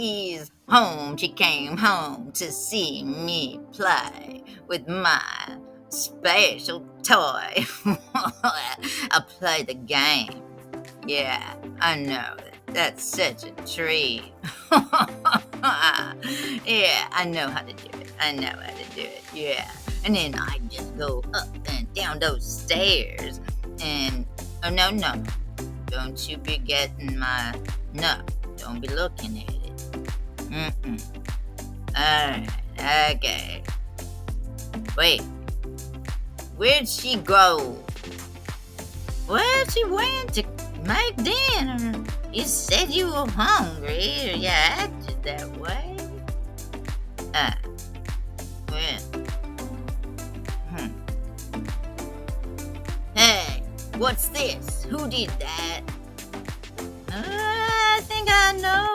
She's home. She came home to see me play with my special toy. I play the game. Yeah, I know that. That's such a treat. Yeah, I know how to do it. I know how to do it. Yeah. And then I just go up and down those stairs. And, oh, no, no. Don't you be getting my. No, don't be looking at it. Mm-mm. Alright, okay. Wait, where'd she go? Well, she went to make dinner. You said you were hungry, or you acted that way. Ah, well. Hmm. Hey, what's this? Who did that? I think I know